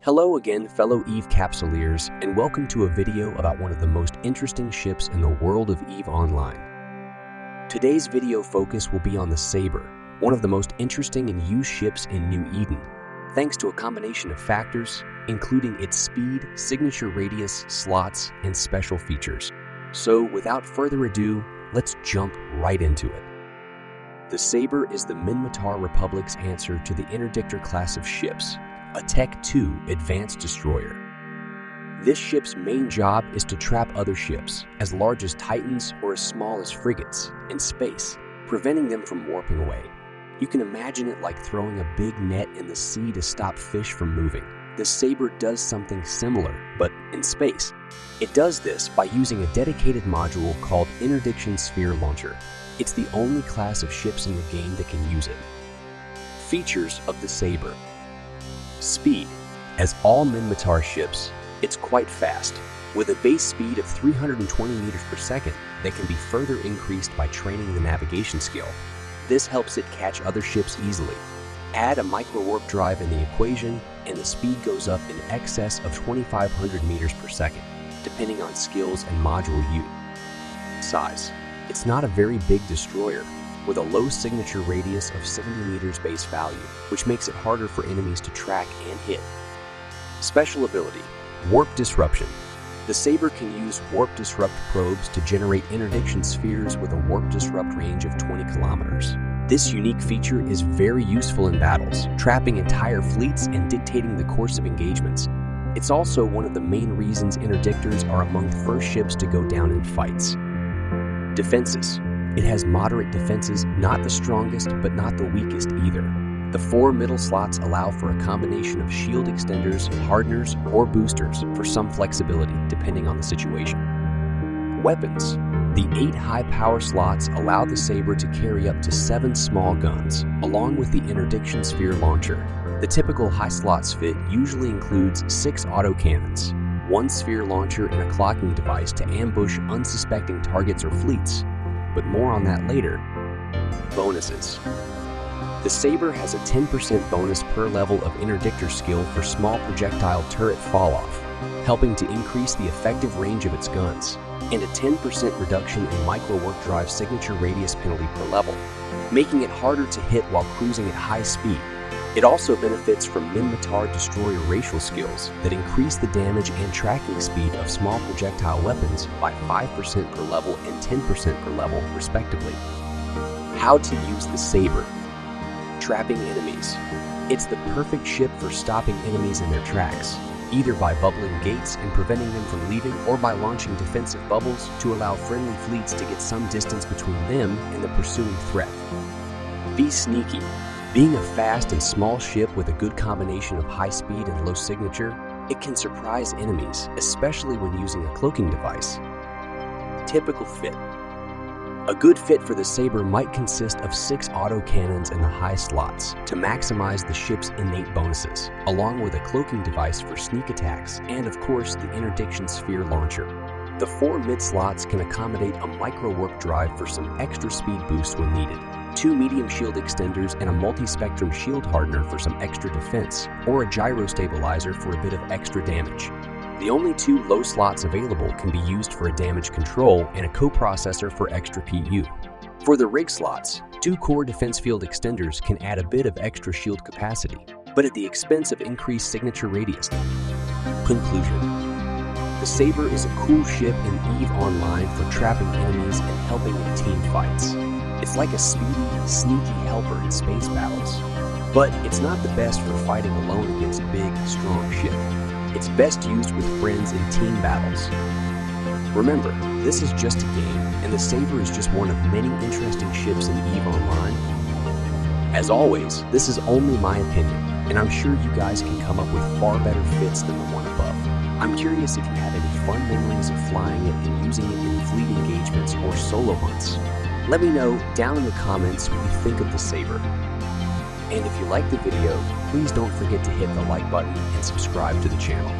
Hello again, fellow EVE Capsuleers, and welcome to a video about one of the most interesting ships in the world of EVE Online. Today's video focus will be on the Sabre, one of the most interesting and used ships in New Eden, thanks to a combination of factors, including its speed, signature radius, slots, and special features. So, without further ado, let's jump right into it. The Sabre is the Minmatar Republic's answer to the Interdictor class of ships, a Tech 2 advanced destroyer. This ship's main job is to trap other ships, as large as Titans or as small as frigates, in space, preventing them from warping away. You can imagine it like throwing a big net in the sea to stop fish from moving. The Sabre does something similar, but in space. It does this by using a dedicated module called Interdictor Sphere Launcher. It's the only class of ships in the game that can use it. Features of the Sabre. Speed. As all Minmatar ships, it's quite fast, with a base speed of 320 meters per second that can be further increased by training the navigation skill. This helps it catch other ships easily. Add a micro-warp drive in the equation, and the speed goes up in excess of 2,500 meters per second, depending on skills and module use. Size. It's not a very big destroyer, with a low signature radius of 70 meters base value, which makes it harder for enemies to track and hit. Special ability, Warp Disruption. The Sabre can use Warp Disrupt probes to generate interdiction spheres with a Warp Disrupt range of 20 kilometers. This unique feature is very useful in battles, trapping entire fleets and dictating the course of engagements. It's also one of the main reasons interdictors are among the first ships to go down in fights. Defenses. It has moderate defenses, not the strongest, but not the weakest either. The 4 middle slots allow for a combination of shield extenders, hardeners, or boosters for some flexibility, depending on the situation. Weapons. The 8 high power slots allow the Sabre to carry up to 7 small guns, along with the Interdictor Sphere Launcher. The typical high slots fit usually includes 6 autocannons, 1 sphere launcher, and a clocking device to ambush unsuspecting targets or fleets. But more on that later. Bonuses. The Sabre has a 10% bonus per level of Interdictor skill for small projectile turret falloff, helping to increase the effective range of its guns, and a 10% reduction in micro-warp drive signature radius penalty per level, making it harder to hit while cruising at high speed. It also benefits from Minmatar destroyer racial skills that increase the damage and tracking speed of small projectile weapons by 5% per level and 10% per level, respectively. How to use the Sabre. Trapping enemies. It's the perfect ship for stopping enemies in their tracks, either by bubbling gates and preventing them from leaving, or by launching defensive bubbles to allow friendly fleets to get some distance between them and the pursuing threat. Be sneaky. Being a fast and small ship with a good combination of high speed and low signature, it can surprise enemies, especially when using a cloaking device. Typical fit. A good fit for the Sabre might consist of 6 autocannons in the high slots to maximize the ship's innate bonuses, along with a cloaking device for sneak attacks and, of course, the Interdictor Sphere Launcher. The 4 mid slots can accommodate a micro-warp drive for some extra speed boost when needed, 2 medium shield extenders, and a multi-spectrum shield hardener for some extra defense, or a gyro stabilizer for a bit of extra damage. The only 2 low slots available can be used for a damage control and a coprocessor for extra PU. For the rig slots, 2 core defense field extenders can add a bit of extra shield capacity, but at the expense of increased signature radius. Conclusion. The Sabre is a cool ship in EVE Online for trapping enemies and helping in team fights. It's like a speedy, sneaky helper in space battles. But it's not the best for fighting alone against big, strong ship. It's best used with friends in team battles. Remember, this is just a game, and the Sabre is just one of many interesting ships in EVE Online. As always, this is only my opinion, and I'm sure you guys can come up with far better fits than the one above. I'm curious if you have any fun memories of flying it and using it in fleet engagements or solo hunts. Let me know down in the comments what you think of the Sabre. And if you liked the video, please don't forget to hit the like button and subscribe to the channel.